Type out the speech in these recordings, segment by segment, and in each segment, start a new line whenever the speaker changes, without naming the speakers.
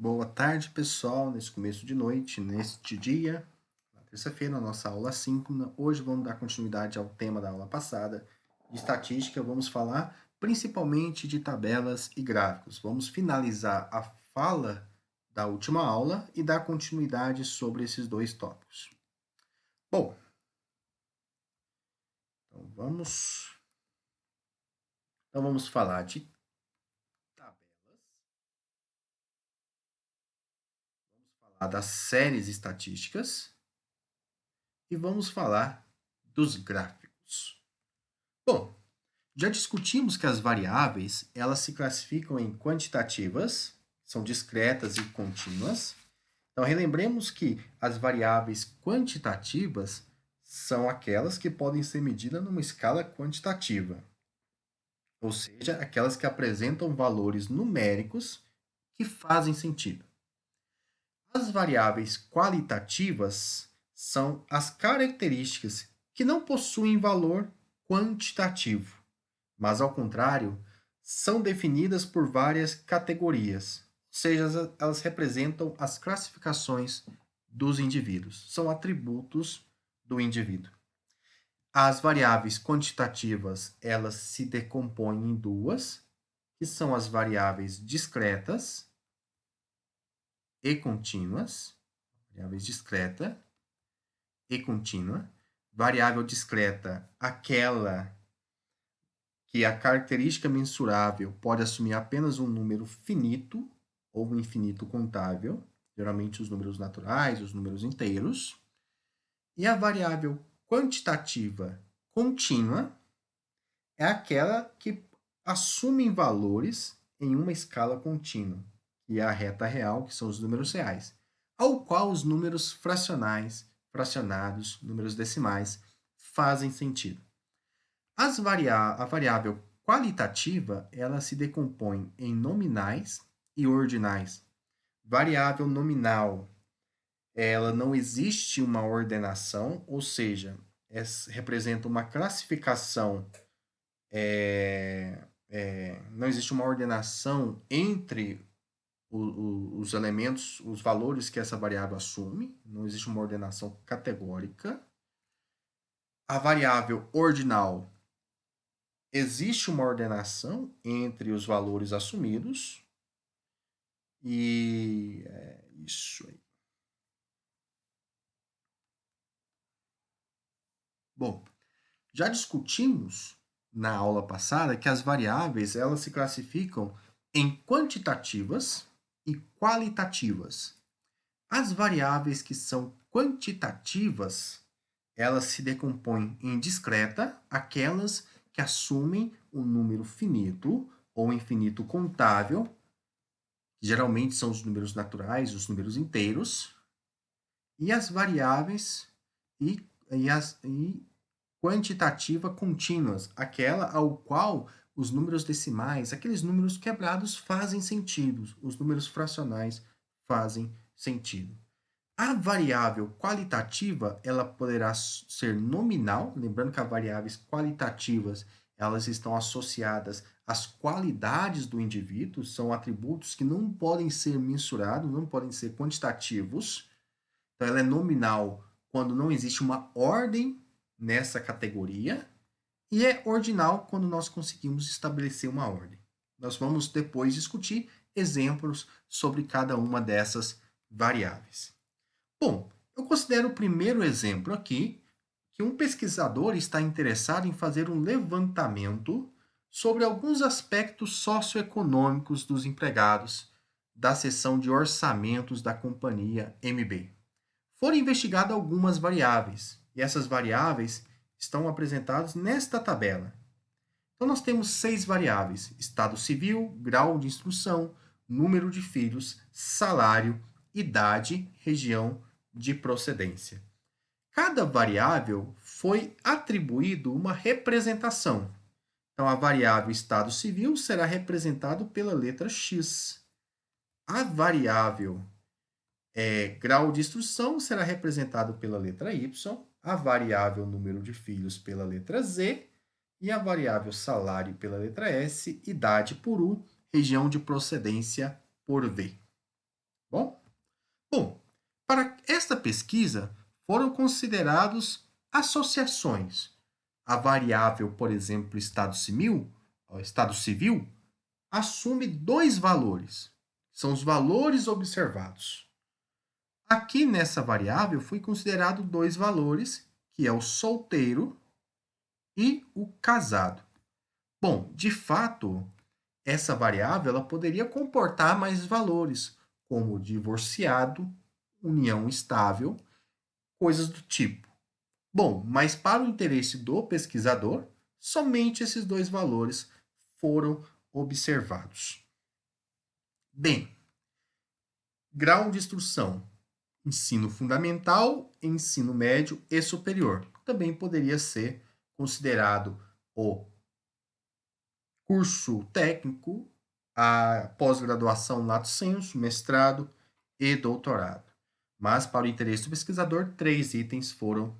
Boa tarde, pessoal. Nesse começo de noite, neste dia, na terça-feira, na nossa aula síncrona. Hoje vamos dar continuidade ao tema da aula passada, de estatística. Vamos falar principalmente de tabelas e gráficos. Vamos finalizar a fala da última aula e dar continuidade sobre esses dois tópicos. Bom, então vamos falar de tabelas, vamos falar das séries estatísticas e vamos falar dos gráficos. Bom, já discutimos que as variáveis, elas se classificam em quantitativas, são discretas e contínuas. Então, relembremos que as variáveis quantitativas são aquelas que podem ser medidas numa escala quantitativa, ou seja, aquelas que apresentam valores numéricos que fazem sentido. As variáveis qualitativas são as características que não possuem valor quantitativo, mas, ao contrário, são definidas por várias categorias, ou seja, elas representam as classificações dos indivíduos, são atributos do indivíduo. As variáveis quantitativas, elas se decompõem em duas, que são as variáveis discretas e contínuas, variáveis discreta e contínua. Variável discreta, aquela que a característica mensurável pode assumir apenas um número finito ou um infinito contável, geralmente os números naturais, os números inteiros. E a variável quantitativa contínua é aquela que assume valores em uma escala contínua, que é a reta real, que são os números reais, ao qual os números fracionais, fracionados, números decimais, fazem sentido. A variável qualitativa, ela se decompõe em nominais e ordinais. Variável nominal, ela não existe uma ordenação, ou seja, representa uma classificação, não existe uma ordenação entre os elementos, os valores que essa variável assume, não existe uma ordenação categórica. A variável ordinal, existe uma ordenação entre os valores assumidos e é isso aí. Bom, já discutimos na aula passada que as variáveis elas se classificam em quantitativas e qualitativas. As variáveis que são quantitativas, elas se decompõem em discreta, aquelas que assumem um número finito ou infinito contável, que geralmente são os números naturais, os números inteiros, e as variáveis e quantitativa contínuas, aquela ao qual os números decimais, aqueles números quebrados fazem sentido, os números fracionais fazem sentido. A variável qualitativa, ela poderá ser nominal, lembrando que as variáveis qualitativas, elas estão associadas às qualidades do indivíduo, são atributos que não podem ser mensurados, não podem ser quantitativos. Então, ela é nominal quando não existe uma ordem nessa categoria e é ordinal quando nós conseguimos estabelecer uma ordem. Nós vamos depois discutir exemplos sobre cada uma dessas variáveis. Bom, eu considero o primeiro exemplo aqui que um pesquisador está interessado em fazer um levantamento sobre alguns aspectos socioeconômicos dos empregados da seção de orçamentos da companhia MB. Foram investigadas algumas variáveis, e essas variáveis estão apresentadas nesta tabela. Então, nós temos 6 variáveis: estado civil, grau de instrução, número de filhos, salário, idade, região de procedência. Cada variável foi atribuído uma representação. Então, a variável estado civil será representado pela letra X. A variável grau de instrução será representado pela letra Y, a variável número de filhos pela letra Z e a variável salário pela letra S, idade por U, região de procedência por V. Bom? Bom, para esta pesquisa foram considerados associações. A variável, por exemplo, estado civil, assume dois valores. São os valores observados. Aqui nessa variável foi considerado dois valores, que é o solteiro e o casado. Bom, de fato, essa variável ela poderia comportar mais valores, como divorciado, união estável, coisas do tipo. Bom, mas para o interesse do pesquisador, somente esses dois valores foram observados. Bem, grau de instrução: ensino fundamental, ensino médio e superior. Também poderia ser considerado o curso técnico, a pós-graduação lato sensu, mestrado e doutorado. Mas, para o interesse do pesquisador, 3 itens foram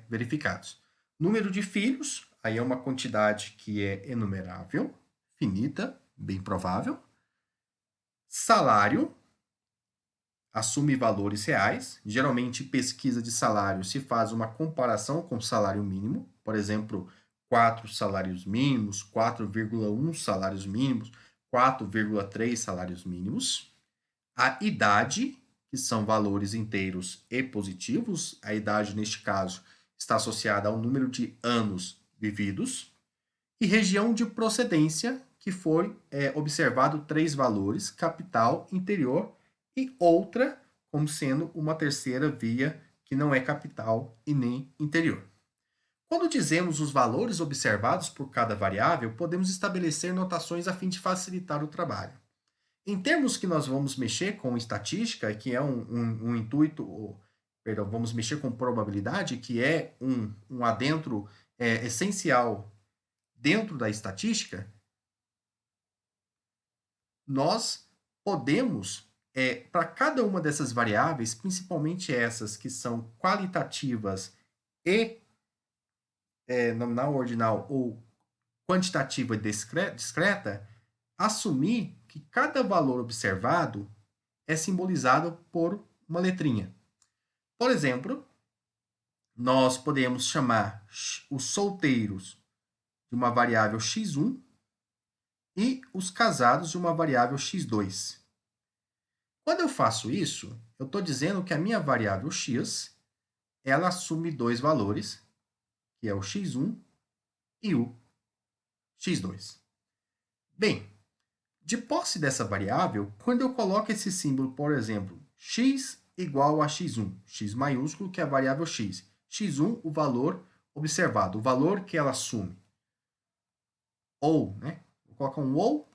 verificados. Número de filhos, aí é uma quantidade que é enumerável, finita, bem provável. Salário, assume valores reais. Geralmente, pesquisa de salário se faz uma comparação com o salário mínimo. Por exemplo, 4 salários mínimos, 4,1 salários mínimos, 4,3 salários mínimos. A idade, que são valores inteiros e positivos. A idade, neste caso, está associada ao número de anos vividos. E região de procedência, que foi observado 3 valores: capital, interior e outra, como sendo uma terceira via que não é capital e nem interior. Quando dizemos os valores observados por cada variável, podemos estabelecer notações a fim de facilitar o trabalho. Em termos que nós vamos mexer com estatística, que é um intuito, perdão, vamos mexer com probabilidade, que é um adentro essencial dentro da estatística, nós podemos, para cada uma dessas variáveis, principalmente essas que são qualitativas e nominal, ordinal ou quantitativa discreta, assumir que cada valor observado é simbolizado por uma letrinha. Por exemplo, nós podemos chamar os solteiros de uma variável x1 e os casados de uma variável x2. Quando eu faço isso, eu estou dizendo que a minha variável x ela assume dois valores, que é o x1 e o x2. Bem, de posse dessa variável, quando eu coloco esse símbolo, por exemplo, x igual a x1, x maiúsculo, que é a variável x, x1, o valor observado, o valor que ela assume. Ou, né? Vou colocar um ou,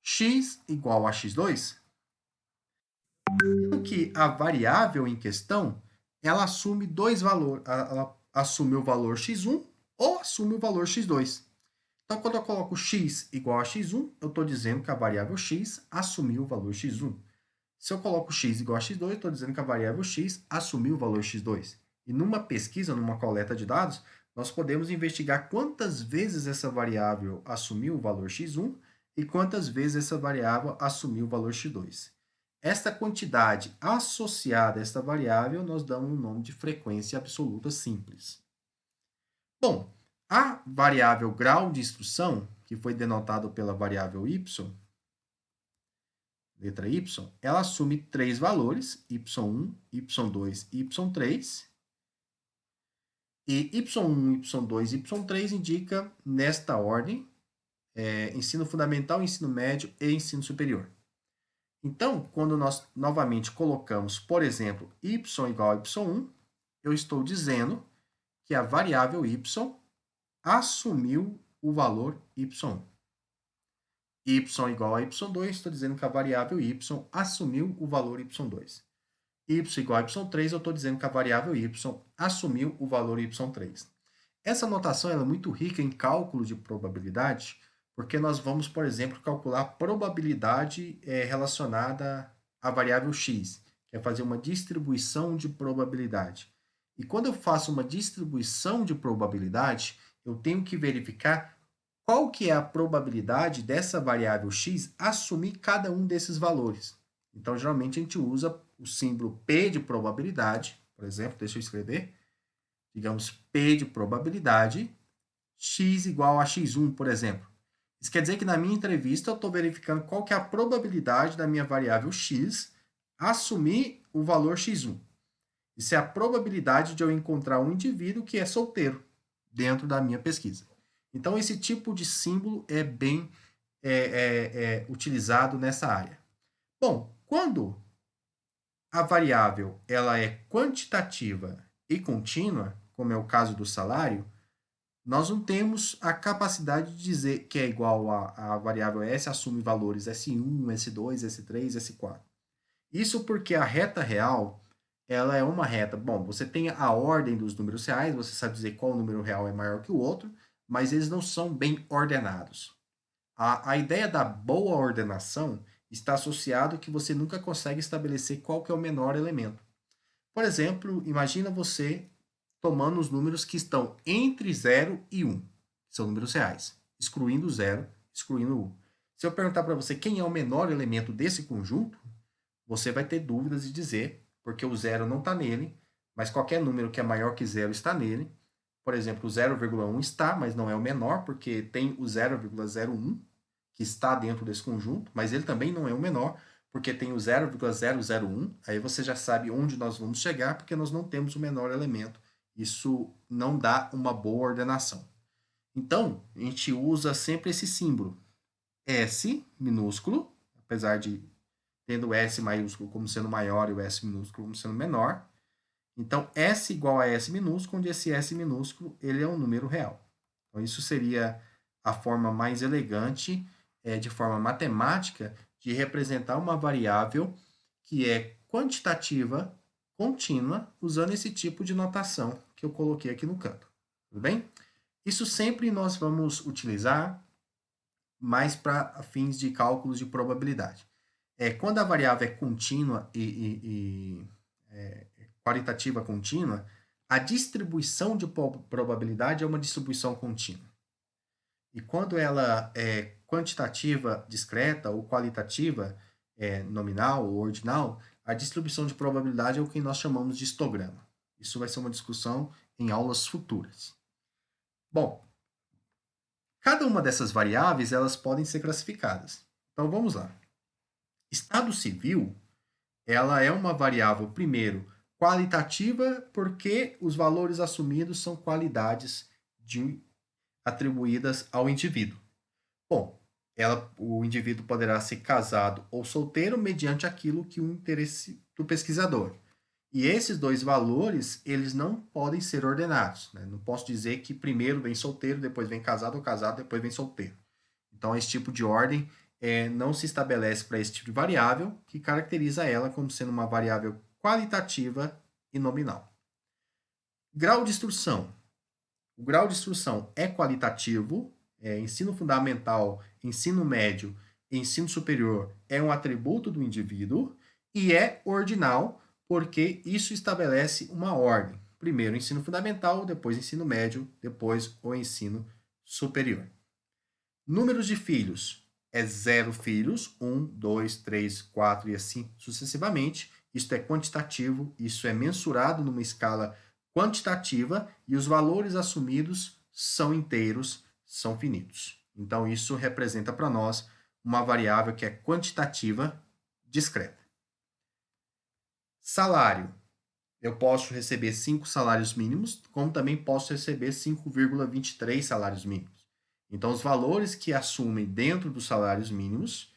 x igual a x2, que a variável em questão, ela assume dois valores, ela assume o valor x1 ou assume o valor x2. Então, quando eu coloco x igual a x1, eu estou dizendo que a variável x assumiu o valor x1. Se eu coloco x igual a x2, eu estou dizendo que a variável x assumiu o valor x2. E numa pesquisa, numa coleta de dados, nós podemos investigar quantas vezes essa variável assumiu o valor x1 e quantas vezes essa variável assumiu o valor x2. Esta quantidade associada a esta variável nós damos o nome de frequência absoluta simples. Bom, a variável grau de instrução, que foi denotado pela variável y, letra y, ela assume 3 valores, y1, y2 e y3. E y1, y2 e y3 indica nesta ordem ensino fundamental, ensino médio e ensino superior. Então, quando nós novamente colocamos, por exemplo, y igual a y1, eu estou dizendo que a variável y assumiu o valor y1. Y igual a y2, estou dizendo que a variável y assumiu o valor y2. Y igual a y3, eu estou dizendo que a variável y assumiu o valor y3. Essa notação é muito rica em cálculo de probabilidade, porque nós vamos, por exemplo, calcular a probabilidade relacionada à variável x, que é fazer uma distribuição de probabilidade. E quando eu faço uma distribuição de probabilidade, eu tenho que verificar qual que é a probabilidade dessa variável x assumir cada um desses valores. Então, geralmente, a gente usa o símbolo P de probabilidade, por exemplo, deixa eu escrever, digamos P de probabilidade, x igual a x1, por exemplo. Isso quer dizer que na minha entrevista eu estou verificando qual que é a probabilidade da minha variável x assumir o valor x1. Isso é a probabilidade de eu encontrar um indivíduo que é solteiro dentro da minha pesquisa. Então, esse tipo de símbolo é bem utilizado nessa área. Bom, quando a variável ela é quantitativa e contínua, como é o caso do salário, nós não temos a capacidade de dizer que é igual a variável S assume valores S1, S2, S3, S4. Isso porque a reta real, ela é uma reta. Bom, você tem a ordem dos números reais, você sabe dizer qual número real é maior que o outro, mas eles não são bem ordenados. A ideia da boa ordenação está associado que você nunca consegue estabelecer qual que é o menor elemento. Por exemplo, imagina você tomando os números que estão entre 0 e 1, que são números reais, excluindo 0, excluindo 1. Se eu perguntar para você quem é o menor elemento desse conjunto, você vai ter dúvidas de dizer, porque o 0 não está nele, mas qualquer número que é maior que 0 está nele. Por exemplo, o 0,1 está, mas não é o menor, porque tem o 0,01, que está dentro desse conjunto, mas ele também não é o menor, porque tem o 0,001. Aí você já sabe onde nós vamos chegar, porque nós não temos o menor elemento. Isso não dá uma boa ordenação. Então, a gente usa sempre esse símbolo S minúsculo, apesar de tendo o S maiúsculo como sendo maior e o S minúsculo como sendo menor. Então, S igual a S minúsculo, onde esse S minúsculo ele é um número real. Então, isso seria a forma mais elegante, de forma matemática, de representar uma variável que é quantitativa, contínua, usando esse tipo de notação que eu coloquei aqui no canto. Tudo bem? Isso sempre nós vamos utilizar mais para fins de cálculos de probabilidade. Quando a variável é contínua e qualitativa contínua, a distribuição de probabilidade é uma distribuição contínua. E quando ela é quantitativa discreta ou qualitativa nominal ou ordinal, a distribuição de probabilidade é o que nós chamamos de histograma. Isso vai ser uma discussão em aulas futuras. Bom, cada uma dessas variáveis elas podem ser classificadas. Então vamos lá. Estado civil, ela é uma variável, primeiro, qualitativa, porque os valores assumidos são qualidades atribuídas ao indivíduo. Bom, o indivíduo poderá ser casado ou solteiro mediante aquilo que o interesse do pesquisador. E esses dois valores, eles não podem ser ordenados. Né? Não posso dizer que primeiro vem solteiro, depois vem casado, ou casado, depois vem solteiro. Então, esse tipo de ordem não se estabelece para esse tipo de variável, que caracteriza ela como sendo uma variável qualitativa e nominal. Grau de instrução. O grau de instrução é qualitativo, ensino fundamental, ensino médio e ensino superior é um atributo do indivíduo, e é ordinal, porque isso estabelece uma ordem. Primeiro o ensino fundamental, depois o ensino médio, depois o ensino superior. Números de filhos é 0 filhos, 1, 2, 3, 4 e assim sucessivamente. Isso é quantitativo, isso é mensurado numa escala quantitativa e os valores assumidos são inteiros, são finitos. Então, isso representa para nós uma variável que é quantitativa discreta. Salário. Eu posso receber 5 salários mínimos, como também posso receber 5,23 salários mínimos. Então, os valores que assumem dentro dos salários mínimos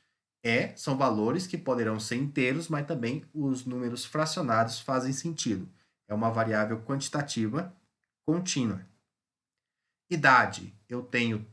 são valores que poderão ser inteiros, mas também os números fracionados fazem sentido. É uma variável quantitativa contínua. Idade. Eu tenho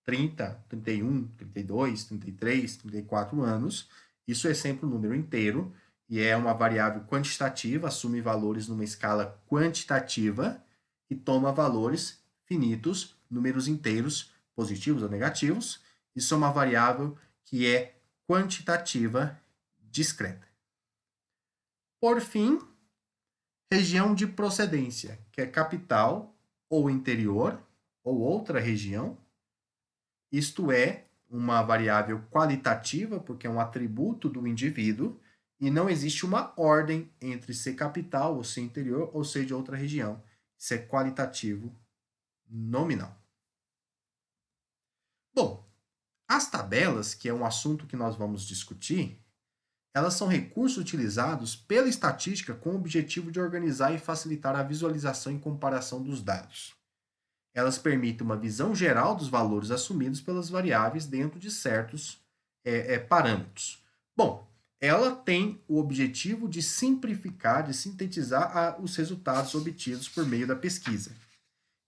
30, 31, 32, 33, 34 anos. Isso é sempre um número inteiro e é uma variável quantitativa, assume valores numa escala quantitativa e toma valores finitos, números inteiros, positivos ou negativos. Isso é uma variável que é quantitativa discreta. Por fim, região de procedência, que é capital ou interior ou outra região. Isto é uma variável qualitativa, porque é um atributo do indivíduo, E não existe uma ordem entre ser capital ou ser interior ou ser de outra região. Isso é qualitativo nominal. Bom, as tabelas, que é um assunto que nós vamos discutir, elas são recursos utilizados pela estatística com o objetivo de organizar e facilitar a visualização e comparação dos dados. Elas permitem uma visão geral dos valores assumidos pelas variáveis dentro de certos parâmetros. Bom, ela tem o objetivo de simplificar, de sintetizar os resultados obtidos por meio da pesquisa.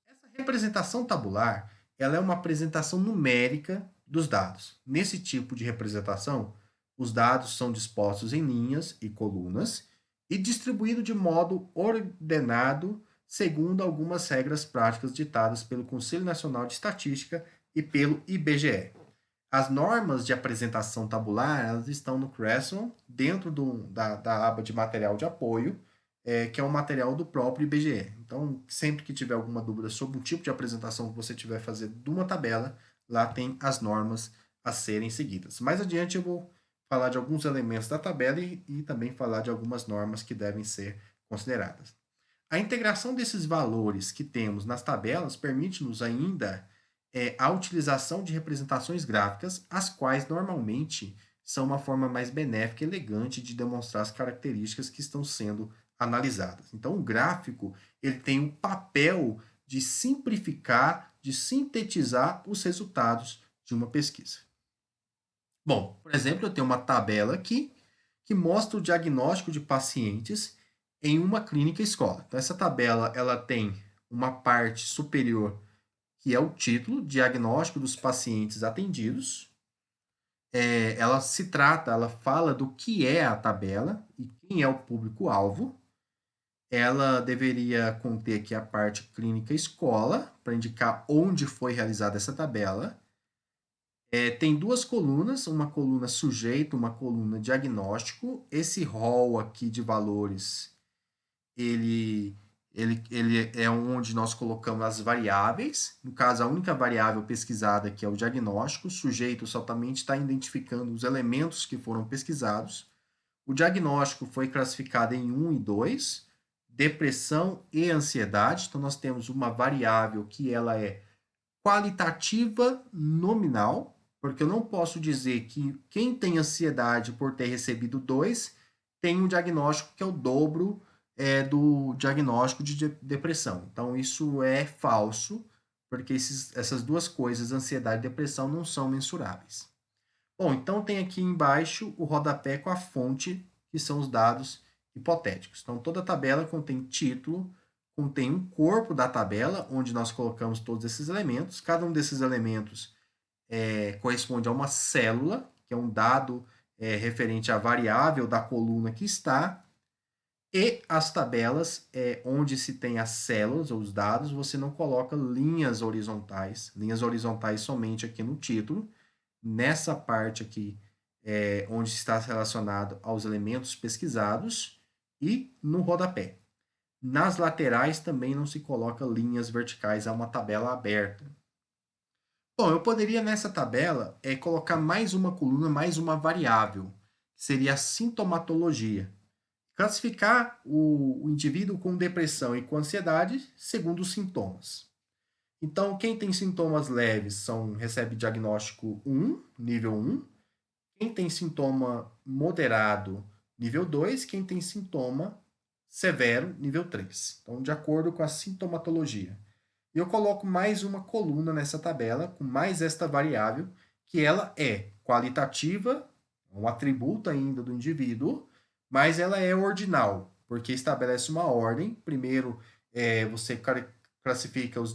Essa representação tabular, ela é uma apresentação numérica dos dados. Nesse tipo de representação, os dados são dispostos em linhas e colunas e distribuídos de modo ordenado segundo algumas regras práticas ditadas pelo Conselho Nacional de Estatística e pelo IBGE. As normas de apresentação tabular, elas estão no Cresson, dentro da aba de material de apoio, que é um material do próprio IBGE. Então, sempre que tiver alguma dúvida sobre o tipo de apresentação que você tiver fazendo de uma tabela, lá tem as normas a serem seguidas. Mais adiante eu vou falar de alguns elementos da tabela e também falar de algumas normas que devem ser consideradas. A integração desses valores que temos nas tabelas permite-nos ainda a utilização de representações gráficas, as quais normalmente são uma forma mais benéfica e elegante de demonstrar as características que estão sendo analisadas. Então, o gráfico ele tem o papel de simplificar, de sintetizar os resultados de uma pesquisa. Bom, por exemplo, eu tenho uma tabela aqui que mostra o diagnóstico de pacientes em uma clínica escola. Então, essa tabela ela tem uma parte superior que é o título, diagnóstico dos pacientes atendidos. Ela fala do que é a tabela e quem é o público-alvo. Ela deveria conter aqui a parte clínica escola, para indicar onde foi realizada essa tabela. Tem duas colunas, uma coluna sujeito, uma coluna diagnóstico. Esse rol aqui de valores, ele é onde nós colocamos as variáveis. No caso, a única variável pesquisada aqui é o diagnóstico. O sujeito somente está identificando os elementos que foram pesquisados. O diagnóstico foi classificado em 1 e 2, depressão e ansiedade. Então, nós temos uma variável que ela é qualitativa nominal, porque eu não posso dizer que quem tem ansiedade por ter recebido 2 tem um diagnóstico que é o dobro do diagnóstico de depressão. Então, isso é falso, porque essas duas coisas, ansiedade e depressão, não são mensuráveis. Bom, então tem aqui embaixo o rodapé com a fonte, que são os dados hipotéticos. Então, toda tabela contém título, contém um corpo da tabela, onde nós colocamos todos esses elementos. Cada um desses elementos corresponde a uma célula, que é um dado referente à variável da coluna que está. E as tabelas, onde se tem as células ou os dados, você não coloca linhas horizontais. Linhas horizontais somente aqui no título. Nessa parte aqui, onde está relacionado aos elementos pesquisados e no rodapé. Nas laterais também não se coloca linhas verticais, é uma tabela aberta. Bom, eu poderia nessa tabela colocar mais uma coluna, mais uma variável, que seria a sintomatologia. Classificar o indivíduo com depressão e com ansiedade segundo os sintomas. Então, quem tem sintomas leves recebe diagnóstico 1, nível 1. Quem tem sintoma moderado, nível 2. Quem tem sintoma severo, nível 3. Então, de acordo com a sintomatologia. E eu coloco mais uma coluna nessa tabela, com mais esta variável, que ela é qualitativa, um atributo ainda do indivíduo, mas ela é ordinal, porque estabelece uma ordem. Primeiro, você classifica os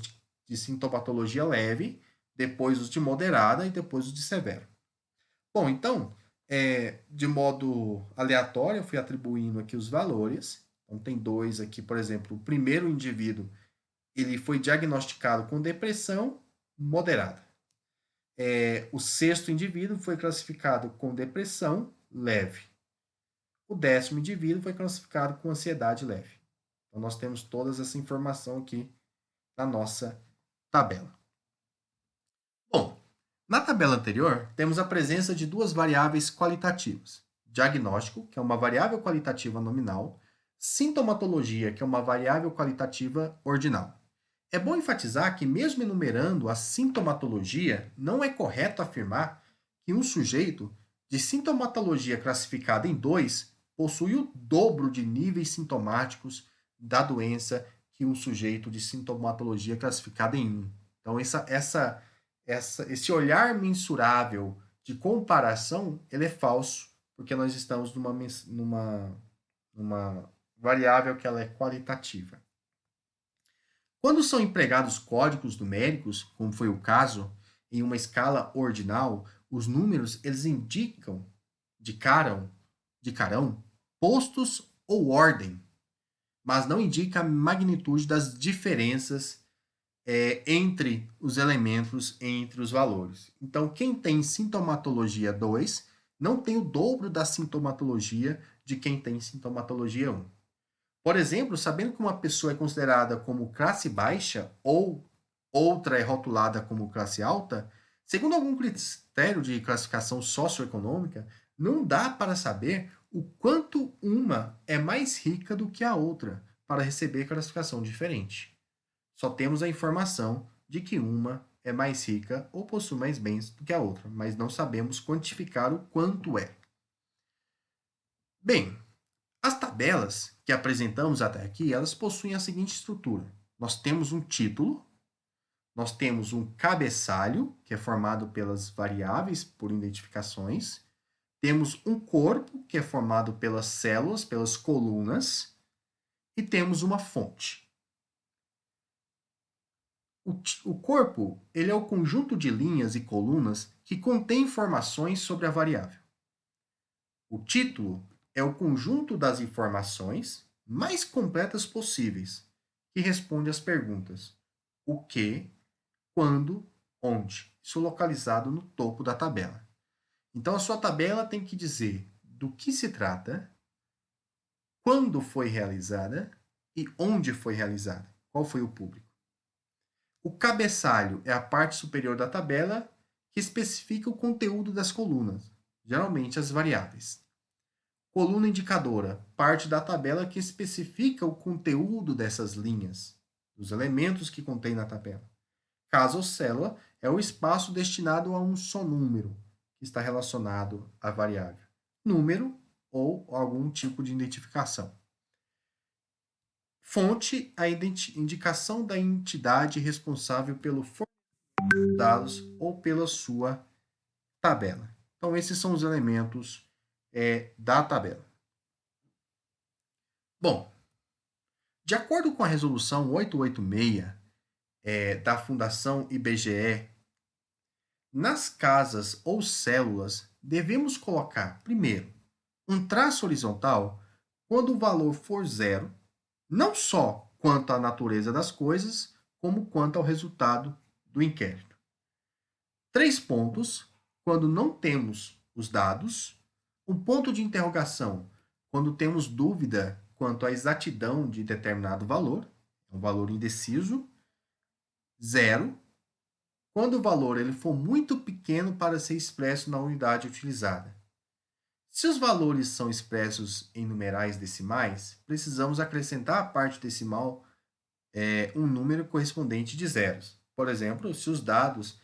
de sintomatologia leve, depois os de moderada e depois os de severo. Bom, então, de modo aleatório, eu fui atribuindo aqui os valores. Então, tem 2 aqui, por exemplo, o primeiro indivíduo, ele foi diagnosticado com depressão moderada. O sexto indivíduo foi classificado com depressão leve. O 10º indivíduo foi classificado com ansiedade leve. Então, nós temos toda essa informação aqui na nossa tabela. Bom, na tabela anterior, temos a presença de duas variáveis qualitativas, diagnóstico, que é uma variável qualitativa nominal, sintomatologia, que é uma variável qualitativa ordinal. É bom enfatizar que, mesmo enumerando a sintomatologia, não é correto afirmar que um sujeito de sintomatologia classificada em 2 possui o dobro de níveis sintomáticos da doença que um sujeito de sintomatologia classificada em 1. Então, esse olhar mensurável de comparação, ele é falso, porque nós estamos numa variável que ela é qualitativa. Quando são empregados códigos numéricos, como foi o caso, em uma escala ordinal, os números eles indicam de carão, postos ou ordem, mas não indica a magnitude das diferenças entre os elementos, entre os valores. Então, quem tem sintomatologia 2 não tem o dobro da sintomatologia de quem tem sintomatologia 1. Por exemplo, sabendo que uma pessoa é considerada como classe baixa ou outra é rotulada como classe alta, segundo algum critério de classificação socioeconômica, não dá para saber o quanto uma é mais rica do que a outra para receber classificação diferente. Só temos a informação de que uma é mais rica ou possui mais bens do que a outra, mas não sabemos quantificar o quanto é. Bem, as tabelas que apresentamos até aqui, elas possuem a seguinte estrutura. Nós temos um título, nós temos um cabeçalho, que é formado pelas variáveis por identificações, temos um corpo, que é formado pelas células, pelas colunas, e temos uma fonte. O corpo ele é o conjunto de linhas e colunas que contém informações sobre a variável. O título é o conjunto das informações mais completas possíveis, que responde às perguntas: o que, quando, onde. Isso localizado no topo da tabela. Então, a sua tabela tem que dizer do que se trata, quando foi realizada e onde foi realizada. Qual foi o público? O cabeçalho é a parte superior da tabela que especifica o conteúdo das colunas, geralmente as variáveis. Coluna indicadora, parte da tabela que especifica o conteúdo dessas linhas, os elementos que contém na tabela. Caso ou célula é o espaço destinado a um só número, que está relacionado à variável. Número ou algum tipo de identificação. Fonte, a indicação da entidade responsável pelo fornecimento dos dados ou pela sua tabela. Então, esses são os elementos da tabela. Bom, de acordo com a resolução 886 da Fundação IBGE, nas casas ou células, devemos colocar, primeiro, um traço horizontal quando o valor for zero, não só quanto à natureza das coisas, como quanto ao resultado do inquérito. 3 pontos quando não temos os dados, um ponto de interrogação quando temos dúvida quanto à exatidão de determinado valor, um valor indeciso, 0, quando o valor ele for muito pequeno para ser expresso na unidade utilizada. Se os valores são expressos em numerais decimais, precisamos acrescentar à parte decimal um número correspondente de zeros. Por exemplo, se os dados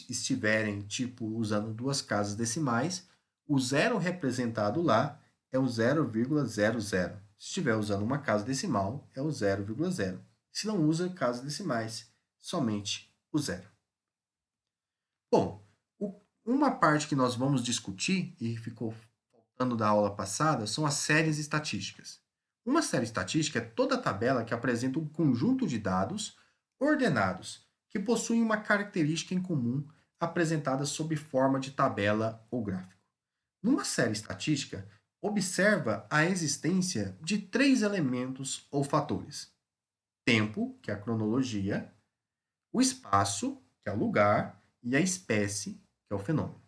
estiverem usando duas casas decimais, o zero representado lá é o 0,00. Se estiver usando uma casa decimal, é o 0,0. Se não usa casas decimais, somente o zero. Bom, uma parte que nós vamos discutir, e ficou faltando da aula passada, são as séries estatísticas. Uma série estatística é toda tabela que apresenta um conjunto de dados ordenados, que possuem uma característica em comum apresentada sob forma de tabela ou gráfico. Numa série estatística, observa a existência de 3 elementos ou fatores: tempo, que é a cronologia, o espaço, que é o lugar, e a espécie, que é o fenômeno.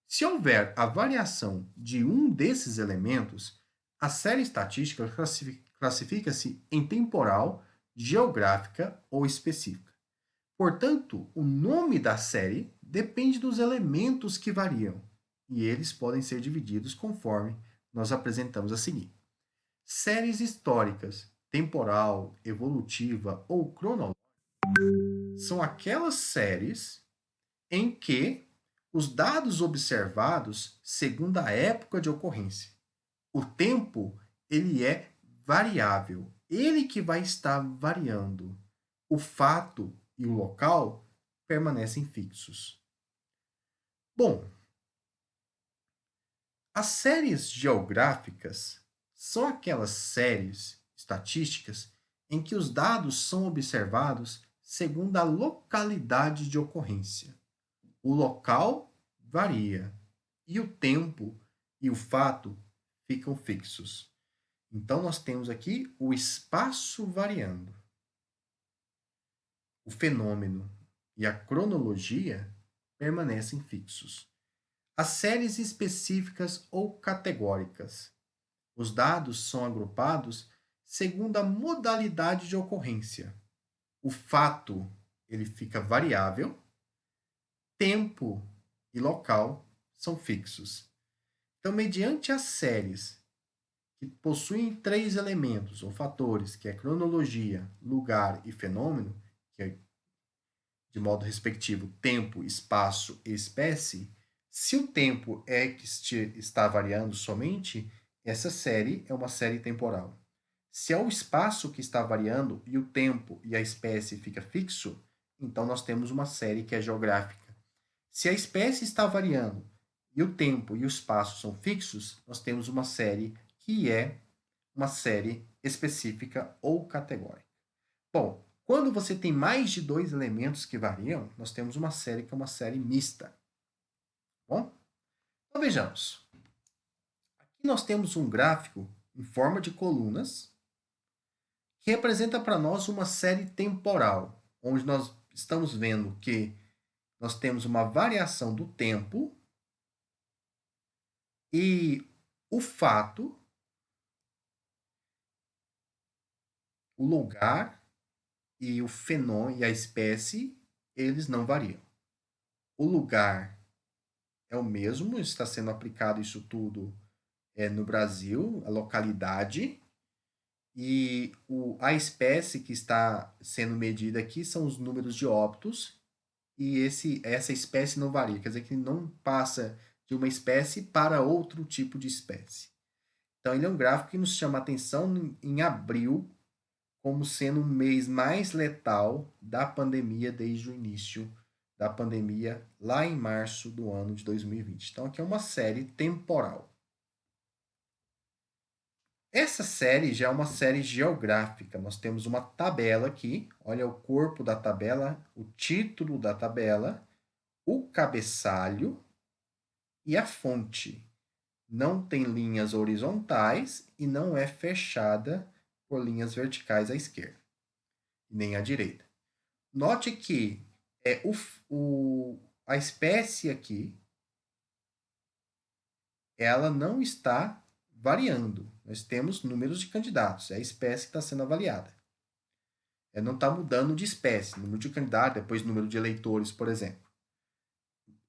Se houver a variação de um desses elementos, a série estatística classifica-se em temporal, geográfica ou específica. Portanto, o nome da série depende dos elementos que variam. e eles podem ser divididos conforme nós apresentamos a seguir. Séries históricas, temporal, evolutiva ou cronológica são aquelas séries em que os dados observados segundo a época de ocorrência. O tempo, ele é variável, ele que vai estar variando. O fato e o local permanecem fixos. Bom, as séries geográficas são aquelas séries estatísticas em que os dados são observados segundo a localidade de ocorrência. O local varia e o tempo e o fato ficam fixos. Então, nós temos aqui o espaço variando. O fenômeno e a cronologia permanecem fixos. As séries específicas ou categóricas. Os dados são agrupados segundo a modalidade de ocorrência. O fato ele fica variável, tempo e local são fixos. Então, mediante as séries que possuem três elementos ou fatores, que é cronologia, lugar e fenômeno, que é de modo respectivo tempo, espaço e espécie, se o tempo é que está variando somente, essa série é uma série temporal. Se é o espaço que está variando e o tempo e a espécie fica fixo, então nós temos uma série que é geográfica. Se a espécie está variando e o tempo e o espaço são fixos, nós temos uma série que é uma série específica ou categórica. Bom, quando você tem mais de dois elementos que variam, nós temos uma série que é uma série mista. Bom, então vejamos. Aqui nós temos um gráfico em forma de colunas que representa para nós uma série temporal, onde nós estamos vendo que nós temos uma variação do tempo e o fato, o lugar e o fenômeno e a espécie, eles não variam. O lugar é o mesmo, está sendo aplicado isso tudo no Brasil, a localidade, e a espécie que está sendo medida aqui são os números de óbitos, e essa espécie não varia, quer dizer que não passa de uma espécie para outro tipo de espécie. Então, ele é um gráfico que nos chama a atenção em abril, como sendo o mês mais letal da pandemia desde o início da pandemia, lá em março do ano de 2020. Então, aqui é uma série temporal. Essa série já é uma série geográfica. Nós temos uma tabela aqui. Olha o corpo da tabela, o título da tabela, o cabeçalho e a fonte. Não tem linhas horizontais e não é fechada por linhas verticais à esquerda, nem à direita. Note que a espécie aqui, ela não está variando. Nós temos números de candidatos, é a espécie que está sendo avaliada. Não está mudando de espécie, número de candidato, depois número de eleitores, por exemplo.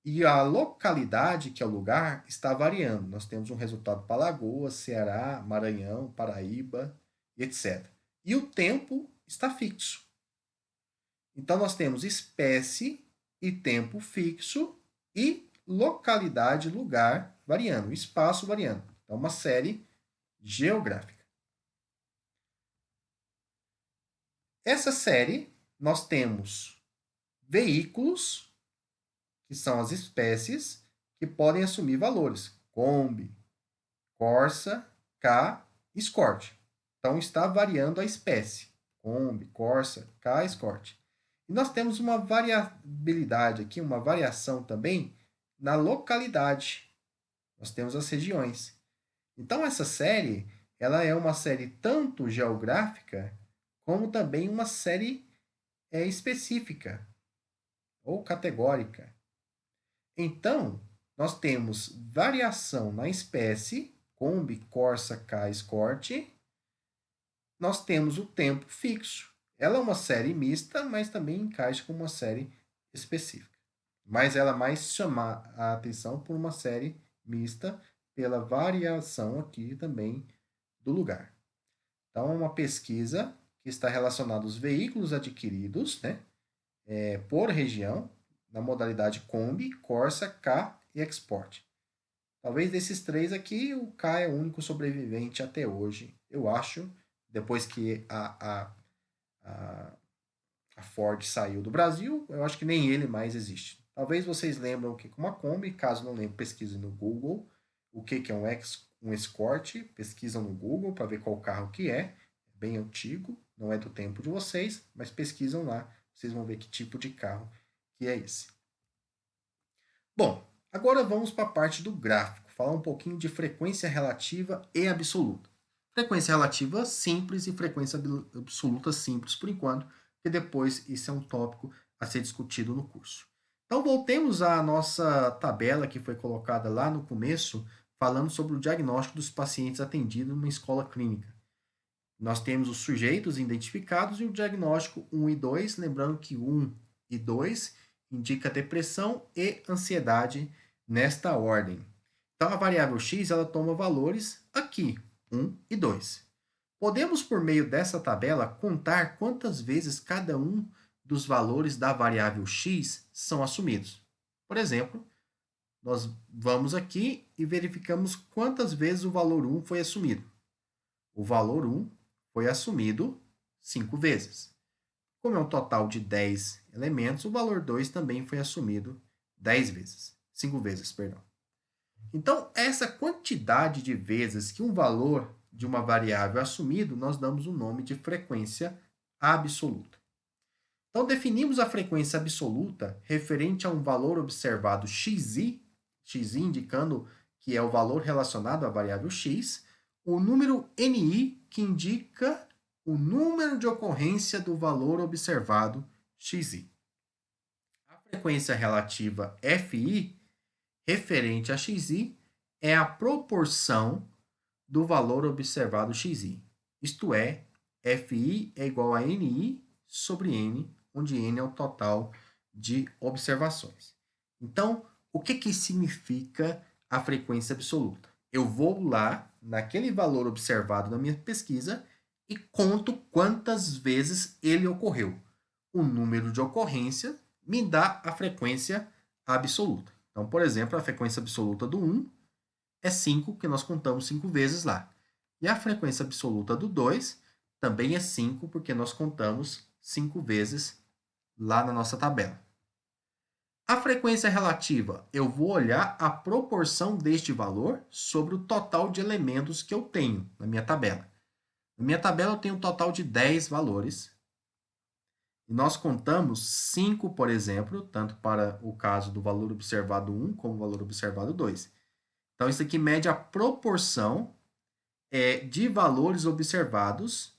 E a localidade, que é o lugar, está variando. Nós temos um resultado para Alagoas, Ceará, Maranhão, Paraíba, etc. E o tempo está fixo. Então, nós temos espécie e tempo fixo e localidade, lugar variando, espaço variando. Então, uma série geográfica. Essa série, nós temos veículos, que são as espécies, que podem assumir valores. Kombi, Corsa, K, Escort. Então, está variando a espécie. Kombi, Corsa, K, Escort. E nós temos uma variabilidade aqui, uma variação também na localidade. Nós temos as regiões. Então, essa série, ela é uma série tanto geográfica, como também uma série específica ou categórica. Então, nós temos variação na espécie, Kombi, Corsa, K, Escort. Nós temos o tempo fixo. Ela é uma série mista, mas também encaixa como uma série específica. Mas ela mais chama a atenção por uma série mista pela variação aqui também do lugar. Então, é uma pesquisa que está relacionada aos veículos adquiridos, né, por região, na modalidade Kombi, Corsa, K e Export. Talvez desses três aqui, o K é o único sobrevivente até hoje, eu acho, depois que a, a Ford saiu do Brasil, eu acho que nem ele mais existe. Talvez vocês lembram o que é uma Kombi, caso não lembre, pesquise no Google o que é um Escort, pesquisam no Google para ver qual carro que é bem antigo, não é do tempo de vocês, mas pesquisam lá, vocês vão ver que tipo de carro que é esse. Bom, agora vamos para a parte do gráfico, falar um pouquinho de frequência relativa e absoluta. Frequência relativa simples e frequência absoluta simples por enquanto, porque depois isso é um tópico a ser discutido no curso. Então voltemos à nossa tabela que foi colocada lá no começo, falando sobre o diagnóstico dos pacientes atendidos numa escola clínica. Nós temos os sujeitos identificados e o diagnóstico 1 e 2, lembrando que 1 e 2 indica depressão e ansiedade nesta ordem. Então, a variável x ela toma valores aqui, 1 e 2. Podemos, por meio dessa tabela, contar quantas vezes cada um dos valores da variável x são assumidos. Por exemplo, nós vamos aqui e verificamos quantas vezes o valor 1 foi assumido. O valor 1 foi assumido 5 vezes. Como é um total de 10 elementos, o valor 2 também foi assumido 10 vezes. 5 vezes, perdão. Então, essa quantidade de vezes que um valor de uma variável é assumido, nós damos o nome de frequência absoluta. Então, definimos a frequência absoluta referente a um valor observado xi indicando que é o valor relacionado à variável x, o número ni, que indica o número de ocorrência do valor observado xi. A frequência relativa fi, referente a xi, é a proporção do valor observado xi. Isto é, fi é igual a ni sobre n, onde n é o total de observações. Então, o que significa a frequência absoluta? Eu vou lá, naquele valor observado na minha pesquisa, e conto quantas vezes ele ocorreu. O número de ocorrência me dá a frequência absoluta. Então, por exemplo, a frequência absoluta do 1 é 5, que nós contamos 5 vezes lá. E a frequência absoluta do 2 também é 5, porque nós contamos 5 vezes lá na nossa tabela. A frequência relativa, eu vou olhar a proporção deste valor sobre o total de elementos que eu tenho na minha tabela. Na minha tabela eu tenho um total de 10 valores. E nós contamos 5, por exemplo, tanto para o caso do valor observado 1 como o valor observado 2. Então, isso aqui mede a proporção de valores observados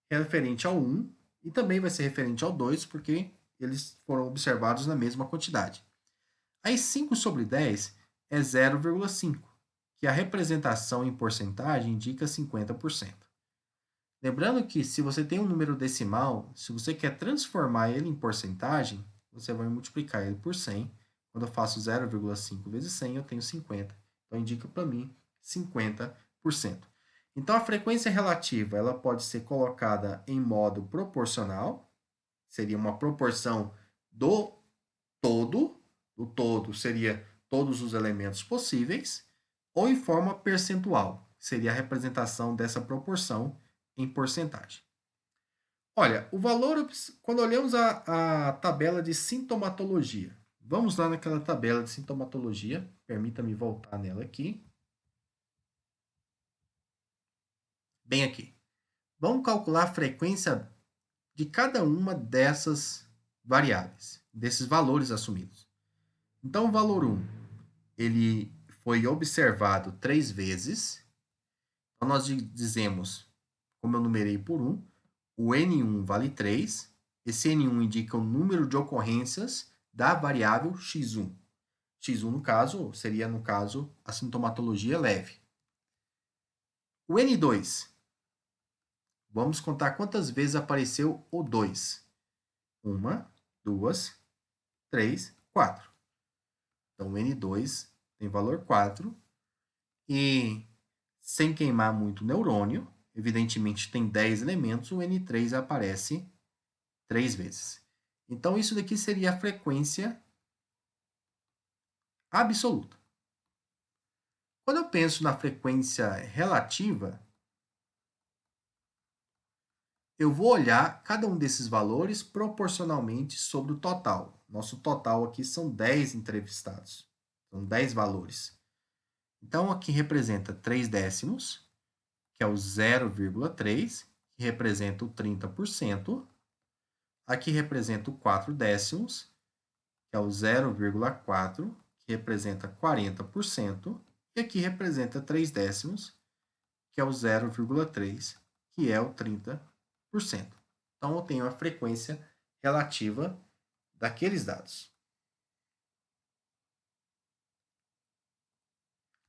referente ao 1 e também vai ser referente ao 2, porque eles foram observados na mesma quantidade. Aí 5 sobre 10 é 0,5, que a representação em porcentagem indica 50%. Lembrando que se você tem um número decimal, se você quer transformar ele em porcentagem, você vai multiplicar ele por 100. Quando eu faço 0,5 vezes 100, eu tenho 50. Então, indica para mim 50%. Então, a frequência relativa ela pode ser colocada em modo proporcional, seria uma proporção do todo, o todo seria todos os elementos possíveis, ou em forma percentual, seria a representação dessa proporção em porcentagem. Olha, o valor, quando olhamos a tabela de sintomatologia, vamos lá naquela tabela de sintomatologia, permita-me voltar nela aqui. Bem aqui. Vamos calcular a frequência de cada uma dessas variáveis, desses valores assumidos. Então, o valor 1, ele foi observado 3 vezes. Então, nós dizemos, como eu numerei por 1, o N1 vale 3. Esse N1 indica o número de ocorrências da variável x1. x1, no caso, seria, no caso, a sintomatologia leve. O N2, vamos contar quantas vezes apareceu o 2. 1, 2, 3, 4. Então, o N2 tem valor 4. e sem queimar muito neurônio, evidentemente tem 10 elementos, o N3 aparece 3 vezes. Então, isso daqui seria a frequência absoluta. Quando eu penso na frequência relativa, eu vou olhar cada um desses valores proporcionalmente sobre o total. Nosso total aqui são 10 entrevistados. São 10 valores. Então, aqui representa 3 décimos, que é o 0,3, que representa o 30%. Aqui representa o 4 décimos, que é o 0,4, que representa 40%. E aqui representa 3 décimos, que é o 0,3, que é o 30%. Então, eu tenho a frequência relativa daqueles dados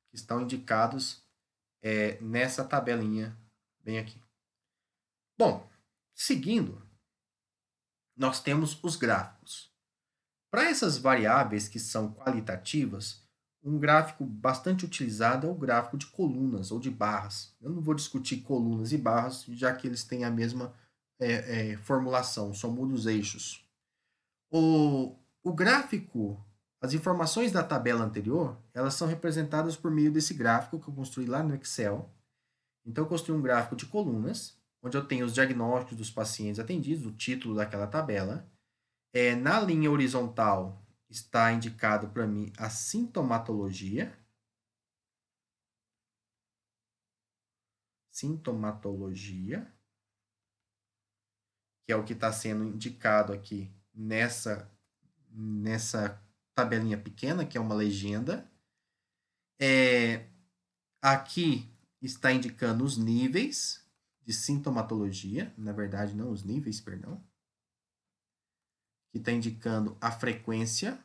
que estão indicados nessa tabelinha bem aqui. Bom, seguindo, nós temos os gráficos. Para essas variáveis que são qualitativas, um gráfico bastante utilizado é o gráfico de colunas ou de barras. Eu não vou discutir colunas e barras, já que eles têm a mesma formulação, só muda os eixos. O gráfico, as informações da tabela anterior, elas são representadas por meio desse gráfico que eu construí lá no Excel. Então, eu construí um gráfico de colunas, onde eu tenho os diagnósticos dos pacientes atendidos, o título daquela tabela. Na linha horizontal está indicado para mim a sintomatologia. Sintomatologia, que é o que está sendo indicado aqui nessa tabelinha pequena, que é uma legenda. Aqui está indicando os níveis de sintomatologia, na verdade, não os níveis, perdão. Que está indicando a frequência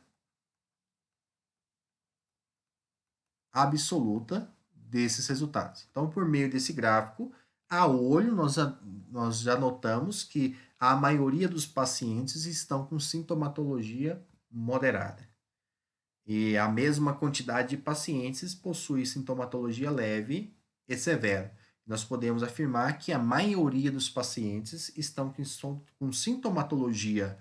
absoluta desses resultados. Então, por meio desse gráfico, a olho, nós já notamos que a maioria dos pacientes estão com sintomatologia moderada. E a mesma quantidade de pacientes possui sintomatologia leve e severa. Nós podemos afirmar que a maioria dos pacientes estão com sintomatologia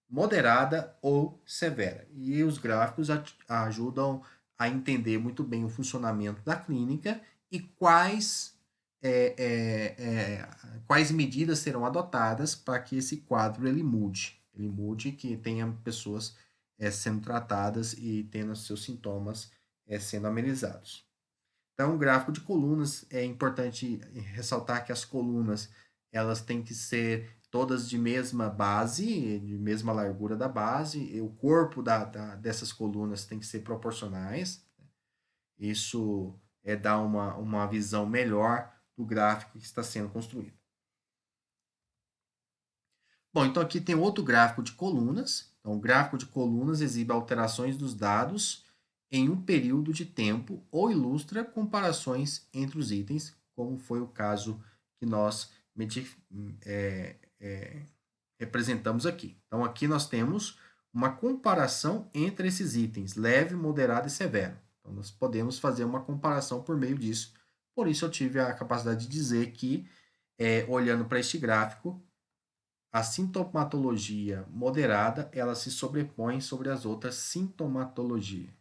moderada ou severa. E os gráficos ajudam a entender muito bem o funcionamento da clínica e quais medidas serão adotadas para que esse quadro ele mude. Ele mude, que tenha pessoas sendo tratadas e tendo seus sintomas sendo amenizados. Então, o gráfico de colunas, é importante ressaltar que as colunas elas têm que ser todas de mesma base, de mesma largura da base, e o corpo dessas colunas tem que ser proporcionais. Isso dá uma visão melhor do gráfico que está sendo construído. Bom, então aqui tem outro gráfico de colunas. Então, o gráfico de colunas exibe alterações dos dados em um período de tempo ou ilustra comparações entre os itens, como foi o caso que nós representamos aqui. Então, aqui nós temos uma comparação entre esses itens, leve, moderado e severo. Então, nós podemos fazer uma comparação por meio disso. Por isso, eu tive a capacidade de dizer que, olhando para este gráfico, a sintomatologia moderada, ela se sobrepõe sobre as outras sintomatologias.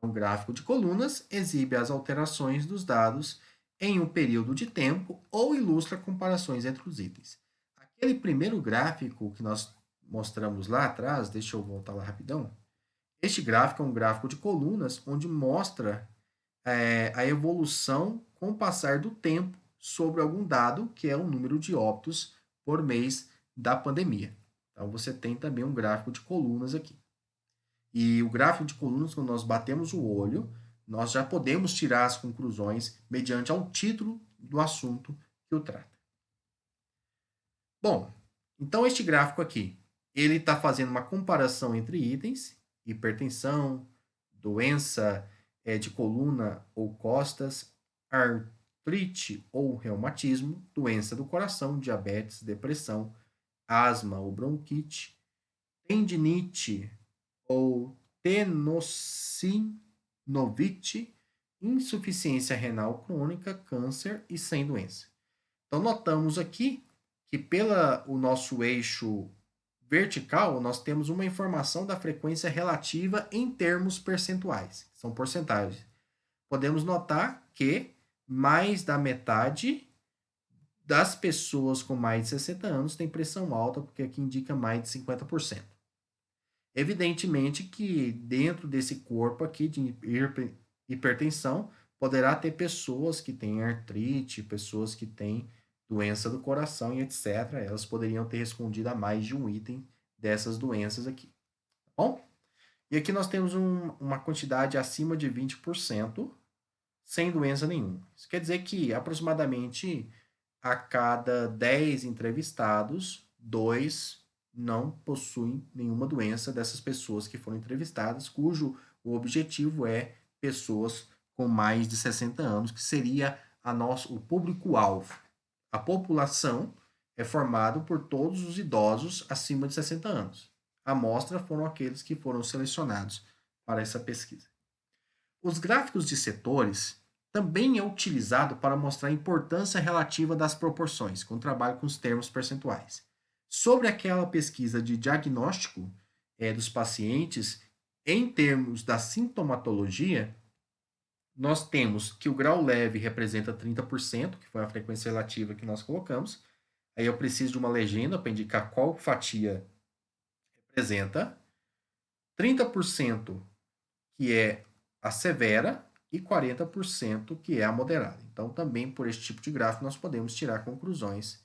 Um gráfico de colunas exibe as alterações dos dados em um período de tempo ou ilustra comparações entre os itens. Aquele primeiro gráfico que nós mostramos lá atrás, deixa eu voltar lá rapidão. Este gráfico é um gráfico de colunas onde mostra a evolução com o passar do tempo sobre algum dado, que é o número de óbitos por mês da pandemia. Então, você tem também um gráfico de colunas aqui. E o gráfico de colunas, quando nós batemos o olho, nós já podemos tirar as conclusões mediante ao título do assunto que o trata. Bom, então este gráfico aqui, ele está fazendo uma comparação entre itens, hipertensão, doença de coluna ou costas, artrite ou reumatismo, doença do coração, diabetes, depressão, asma ou bronquite, tendinite ou tenossinovite, insuficiência renal crônica, câncer e sem doença. Então, notamos aqui que pela o nosso eixo vertical, nós temos uma informação da frequência relativa em termos percentuais, são porcentagens. Podemos notar que mais da metade das pessoas com mais de 60 anos tem pressão alta, porque aqui indica mais de 50%. Evidentemente que dentro desse corpo aqui de hipertensão, poderá ter pessoas que têm artrite, pessoas que têm doença do coração e etc. Elas poderiam ter respondido a mais de um item dessas doenças aqui. Tá bom? E aqui nós temos uma quantidade acima de 20% sem doença nenhuma. Isso quer dizer que aproximadamente a cada 10 entrevistados, 2 não possuem nenhuma doença dessas pessoas que foram entrevistadas, cujo o objetivo é pessoas com mais de 60 anos, que seria o público-alvo. A população é formada por todos os idosos acima de 60 anos. A amostra foram aqueles que foram selecionados para essa pesquisa. Os gráficos de setores também é utilizado para mostrar a importância relativa das proporções, com trabalho com os termos percentuais. Sobre aquela pesquisa de diagnóstico dos pacientes, em termos da sintomatologia, nós temos que o grau leve representa 30%, que foi a frequência relativa que nós colocamos. Aí eu preciso de uma legenda para indicar qual fatia representa. 30% que é a severa e 40% que é a moderada. Então, também por este tipo de gráfico, nós podemos tirar conclusões.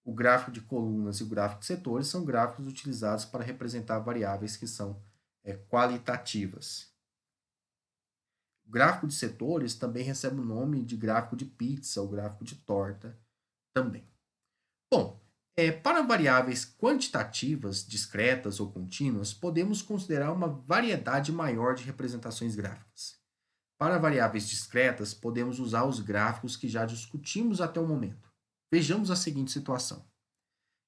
O gráfico de colunas e o gráfico de setores são gráficos utilizados para representar variáveis que são qualitativas. O gráfico de setores também recebe o nome de gráfico de pizza ou gráfico de torta também. Bom, para variáveis quantitativas, discretas ou contínuas, podemos considerar uma variedade maior de representações gráficas. Para variáveis discretas, podemos usar os gráficos que já discutimos até o momento. Vejamos a seguinte situação.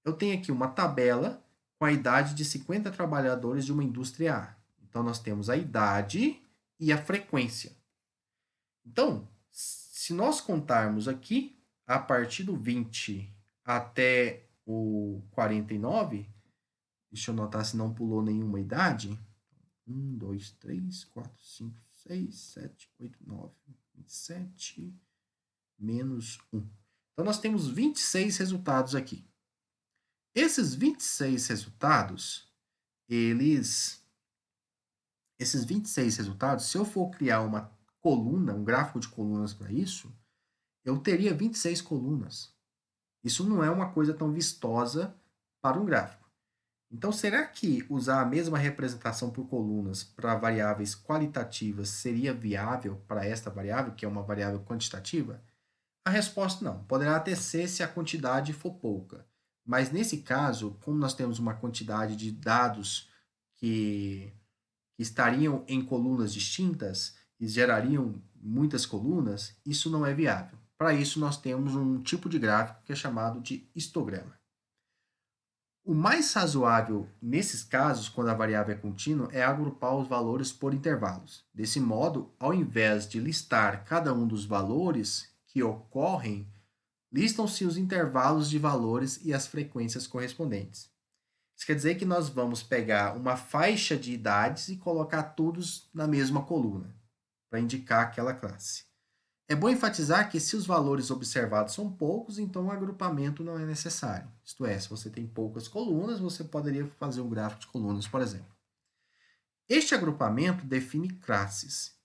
Eu tenho aqui uma tabela com a idade de 50 trabalhadores de uma indústria A. Então, nós temos a idade e a frequência. Então, se nós contarmos aqui, a partir do 20 até o 49, deixa eu notar se não pulou nenhuma idade. 1, 2, 3, 4, 5, 6, 7, 8, 9, 27, menos 1. Então, nós temos 26 resultados aqui. Esses 26 resultados, esses 26 resultados, se eu for criar uma coluna, um gráfico de colunas para isso, eu teria 26 colunas. Isso não é uma coisa tão vistosa para um gráfico. Então, será que usar a mesma representação por colunas para variáveis qualitativas seria viável para esta variável, que é uma variável quantitativa? A resposta não. Poderá até ser se a quantidade for pouca. Mas nesse caso, como nós temos uma quantidade de dados que estariam em colunas distintas e gerariam muitas colunas, isso não é viável. Para isso, nós temos um tipo de gráfico que é chamado de histograma. O mais razoável nesses casos, quando a variável é contínua, é agrupar os valores por intervalos. Desse modo, ao invés de listar cada um dos valores que ocorrem, listam-se os intervalos de valores e as frequências correspondentes. Isso quer dizer que nós vamos pegar uma faixa de idades e colocar todos na mesma coluna, para indicar aquela classe. É bom enfatizar que se os valores observados são poucos, então o agrupamento não é necessário. Isto é, se você tem poucas colunas, você poderia fazer um gráfico de colunas, por exemplo. Este agrupamento define classes,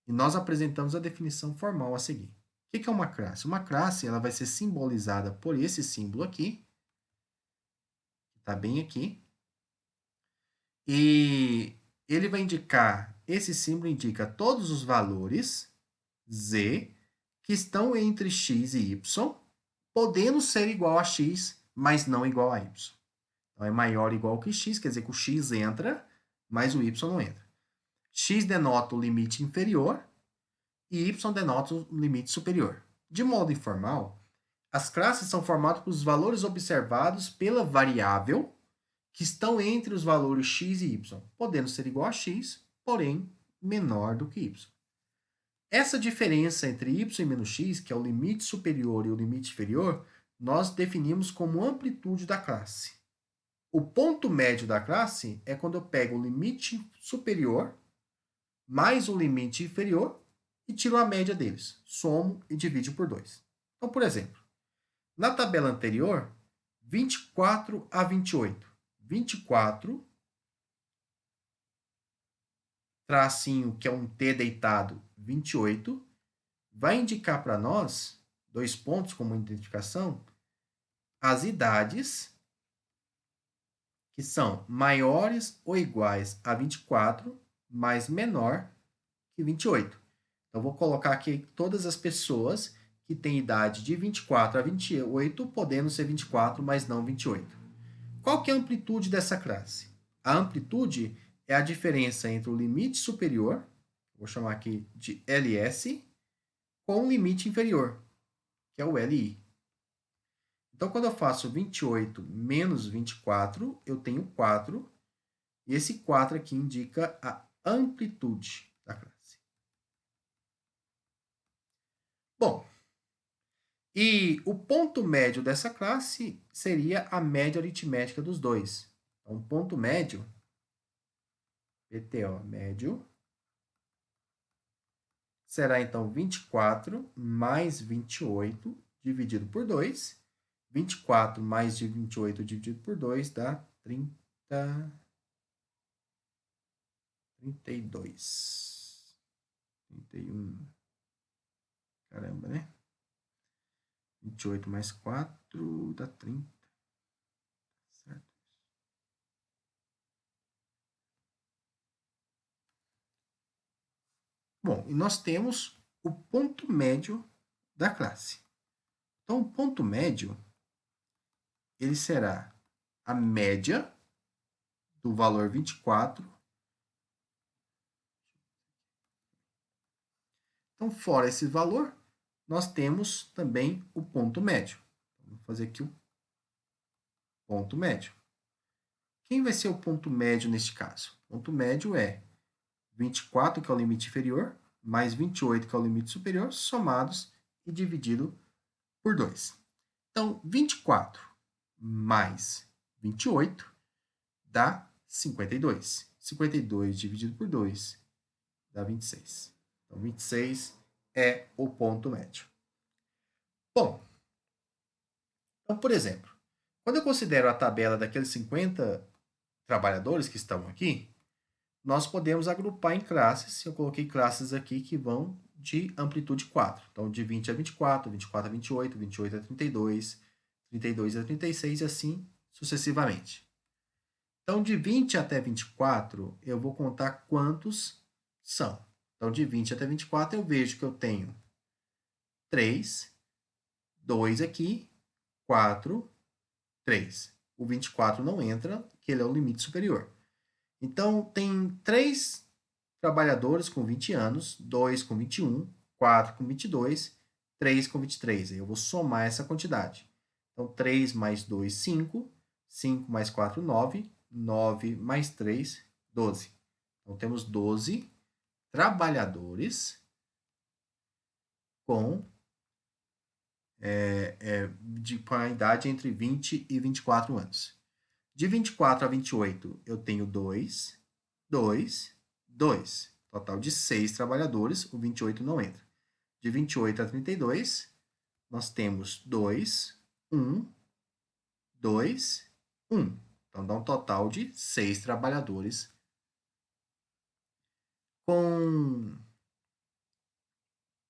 e nós apresentamos a definição formal a seguir. O que é uma classe? Uma classe ela vai ser simbolizada por esse símbolo aqui, que está bem aqui, e ele vai indicar, esse símbolo indica todos os valores z que estão entre x e y, podendo ser igual a x, mas não igual a y. Então, é maior ou igual que x, quer dizer que o x entra, mas o y não entra. X denota o limite inferior e y denota o limite superior. De modo informal, as classes são formadas pelos valores observados pela variável que estão entre os valores x e y, podendo ser igual a x, porém menor do que y. Essa diferença entre y e menos x, que é o limite superior e o limite inferior, nós definimos como amplitude da classe. O ponto médio da classe é quando eu pego o limite superior mais o limite inferior e tiro a média deles. Somo e divido por 2. Então, por exemplo, na tabela anterior, 24 a 28. 24, tracinho, que é um T deitado, 28, vai indicar para nós, 2 pontos como identificação, as idades que são maiores ou iguais a 24, mas menor que 28. Então, vou colocar aqui todas as pessoas que têm idade de 24 a 28, podendo ser 24, mas não 28. Qual que é a amplitude dessa classe? A amplitude é a diferença entre o limite superior, vou chamar aqui de LS, com o limite inferior, que é o LI. Então, quando eu faço 28 menos 24, eu tenho 4, e esse 4 aqui indica a amplitude da classe. Bom, e o ponto médio dessa classe seria a média aritmética dos dois. Então, ponto médio, PTO médio, será então 24 mais 28 dividido por 2. 24 mais 28 dividido por 2 dá 32. 31. Caramba, né? 28 mais 4 dá 30. Certo? Bom, e nós temos o ponto médio da classe. Então, o ponto médio, ele será a média do valor 24. Então, fora esse valor, nós temos também o ponto médio. Vou fazer aqui o ponto médio. Quem vai ser o ponto médio neste caso? O ponto médio é 24, que é o limite inferior, mais 28, que é o limite superior, somados e dividido por 2. Então, 24 mais 28 dá 52. 52 dividido por 2 dá 26. Então, 26 é o ponto médio. Bom, então, por exemplo, quando eu considero a tabela daqueles 50 trabalhadores que estão aqui, nós podemos agrupar em classes. Eu coloquei classes aqui que vão de amplitude 4. Então, de 20 a 24, 24 a 28, 28 a 32, 32 a 36 e assim sucessivamente. Então, de 20 até 24, eu vou contar quantos são. Então, de 20 até 24, eu vejo que eu tenho 3, 2 aqui, 4, 3. O 24 não entra, que ele é o limite superior. Então, tem 3 trabalhadores com 20 anos, 2 com 21, 4 com 22, 3 com 23. Aí eu vou somar essa quantidade. Então, 3 mais 2, 5. 5 mais 4, 9. 9 mais 3, 12. Então, temos 12 trabalhadores com a idade entre 20 e 24 anos. De 24 a 28, eu tenho 2, 2, 2. Total de 6 trabalhadores, o 28 não entra. De 28 a 32, nós temos 2, 1, 2, 1. Então, dá um total de 6 trabalhadores. Com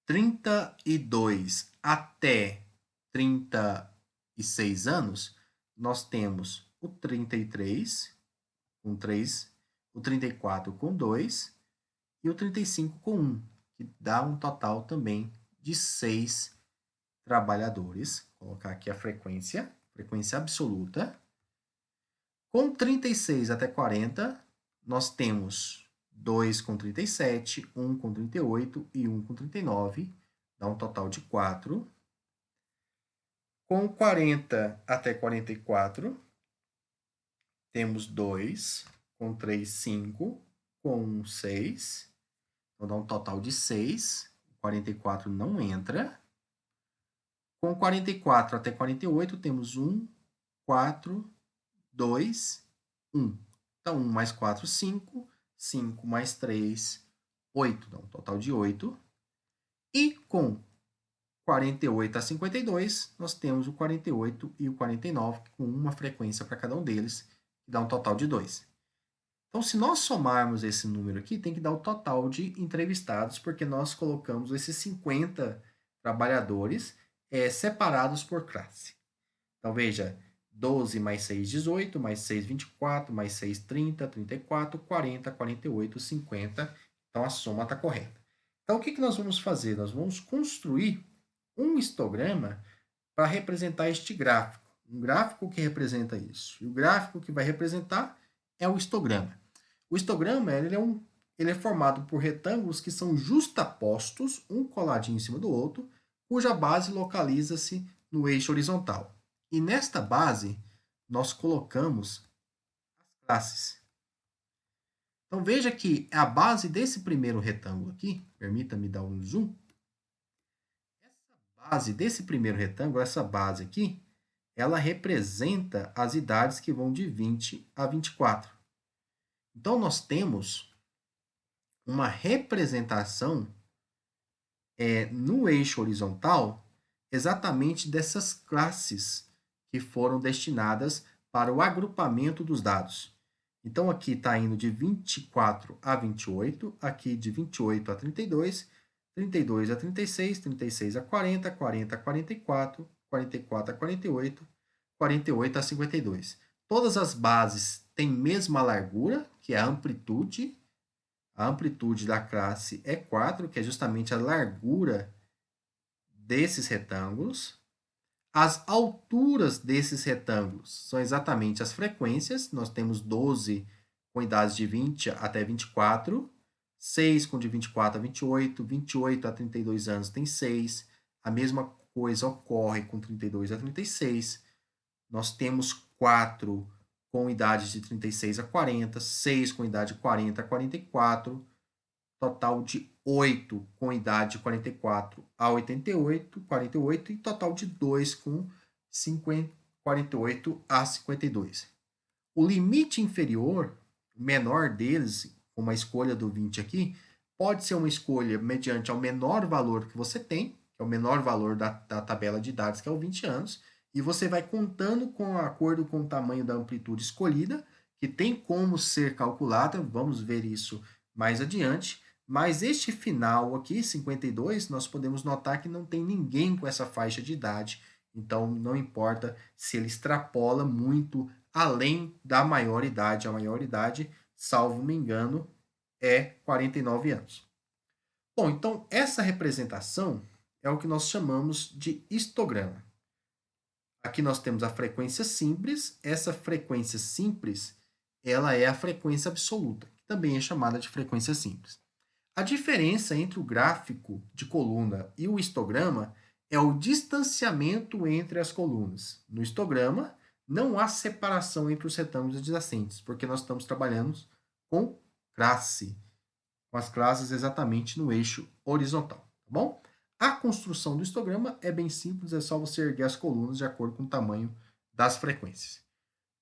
32 até 36 anos, nós temos o 33 com 3, o 34 com 2 e o 35 com 1, que dá um total também de 6 trabalhadores. Vou colocar aqui a frequência absoluta. Com 36 até 40, nós temos 2 com 37, 1 com 38 e 1 com 39, dá um total de 4. Com 40 até 44, temos 2, com 3, 5, com 1, 6, então dá um total de 6. 44 não entra. Com 44 até 48, temos 1, 4, 2, 1. Então, 1 mais 4, 5. 5 mais 3, 8. Dá um total de 8. E com 48 a 52, nós temos o 48 e o 49, com uma frequência para cada um deles, que dá um total de 2. Então, se nós somarmos esse número aqui, tem que dar o total de entrevistados, porque nós colocamos esses 50 trabalhadores separados por classe. Então, veja, 12 mais 6, 18, mais 6, 24, mais 6, 30, 34, 40, 48, 50. Então, a soma está correta. Então, o que nós vamos fazer? Nós vamos construir um histograma para representar este gráfico. Um gráfico que representa isso. E o gráfico que vai representar é o histograma. O histograma ele é formado por retângulos que são justapostos, um coladinho em cima do outro, cuja base localiza-se no eixo horizontal. E nesta base, nós colocamos as classes. Então, veja que a base desse primeiro retângulo aqui, permita-me dar um zoom, essa base desse primeiro retângulo, essa base aqui, ela representa as idades que vão de 20 a 24. Então, nós temos uma representação no eixo horizontal exatamente dessas classes que foram destinadas para o agrupamento dos dados. Então, aqui está indo de 24 a 28, aqui de 28 a 32, 32 a 36, 36 a 40, 40 a 44, 44 a 48, 48 a 52. Todas as bases têm mesma largura, que é a amplitude. A amplitude da classe é 4, que é justamente a largura desses retângulos. As alturas desses retângulos são exatamente as frequências. Nós temos 12 com idades de 20 até 24, 6 com de 24 a 28, 28 a 32 anos tem 6. A mesma coisa ocorre com 32 a 36. Nós temos 4 com idades de 36 a 40, 6 com idade de 40 a 44, total de 8 com idade de 44 a 88, 48 e total de 2 com 48 a 52. O limite inferior, o menor deles, como a escolha do 20 aqui, pode ser uma escolha mediante ao menor valor que você tem, que é o menor valor da tabela de dados, que é o 20 anos, e você vai contando com acordo com o tamanho da amplitude escolhida, que tem como ser calculada, vamos ver isso mais adiante, mas este final aqui, 52, nós podemos notar que não tem ninguém com essa faixa de idade, então não importa se ele extrapola muito além da maioridade. A maioridade, salvo me engano, é 49 anos. Bom, então essa representação é o que nós chamamos de histograma. Aqui nós temos a frequência simples. Essa frequência simples, ela é a frequência absoluta, que também é chamada de frequência simples. A diferença entre o gráfico de coluna e o histograma é o distanciamento entre as colunas. No histograma, não há separação entre os retângulos adjacentes, porque nós estamos trabalhando com classe, com as classes exatamente no eixo horizontal, tá bom? A construção do histograma é bem simples, é só você erguer as colunas de acordo com o tamanho das frequências.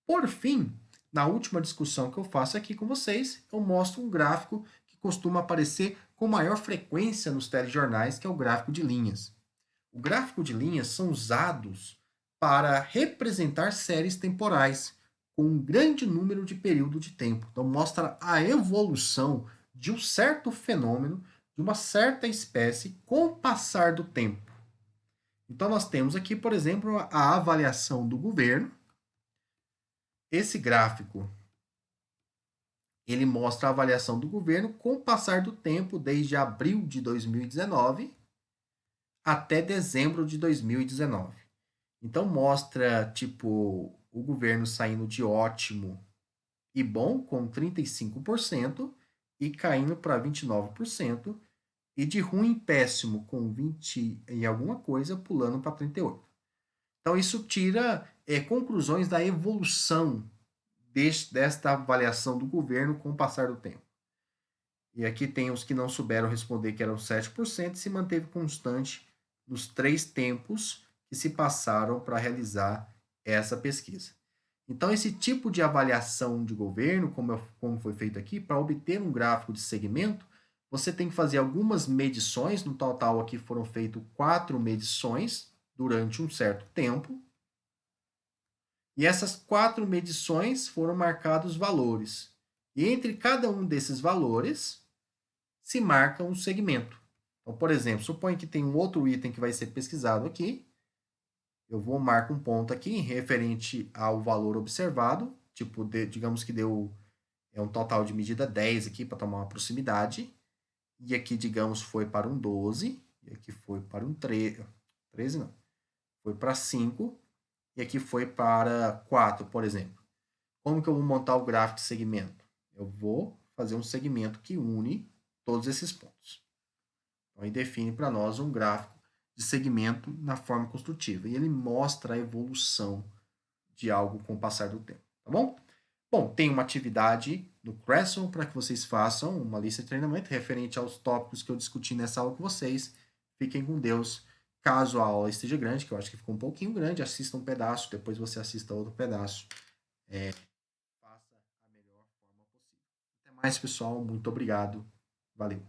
Por fim, na última discussão que eu faço aqui com vocês, eu mostro um gráfico que costuma aparecer com maior frequência nos telejornais, que é o gráfico de linhas. O gráfico de linhas são usados para representar séries temporais com um grande número de período de tempo. Então, mostra a evolução de um certo fenômeno, de uma certa espécie, com o passar do tempo. Então, nós temos aqui, por exemplo, a avaliação do governo. Esse gráfico, ele mostra a avaliação do governo com o passar do tempo, desde abril de 2019 até dezembro de 2019. Então, mostra, tipo, o governo saindo de ótimo e bom, com 35%, e caindo para 29%, e de ruim e péssimo, com 20 e alguma coisa, pulando para 38%. Então, isso tira conclusões da evolução desta avaliação do governo com o passar do tempo. E aqui tem os que não souberam responder, que eram 7%, e se manteve constante nos 3 tempos que se passaram para realizar essa pesquisa. Então, esse tipo de avaliação de governo, como foi feito aqui, para obter um gráfico de segmento, você tem que fazer algumas medições. No total, aqui foram feitas 4 medições durante um certo tempo. E essas 4 medições foram marcados valores. E entre cada um desses valores, se marca um segmento. Então, por exemplo, suponha que tem um outro item que vai ser pesquisado aqui. Eu vou marcar um ponto aqui referente ao valor observado. Tipo, digamos que deu um total de medida 10 aqui para tomar uma proximidade. E aqui, digamos, foi para um 12. E aqui foi para um 13. 13 não. Foi para 5. E aqui foi para 4, por exemplo. Como que eu vou montar o gráfico de segmento? Eu vou fazer um segmento que une todos esses pontos. Então, ele define para nós um gráfico de segmento na forma construtiva. E ele mostra a evolução de algo com o passar do tempo. Tá bom? Bom, tem uma atividade no Cresson para que vocês façam uma lista de treinamento referente aos tópicos que eu discuti nessa aula com vocês. Fiquem com Deus. Caso a aula esteja grande, que eu acho que ficou um pouquinho grande, assista um pedaço, depois você assista outro pedaço. Faça a melhor forma possível. Até mais, pessoal. Muito obrigado. Valeu.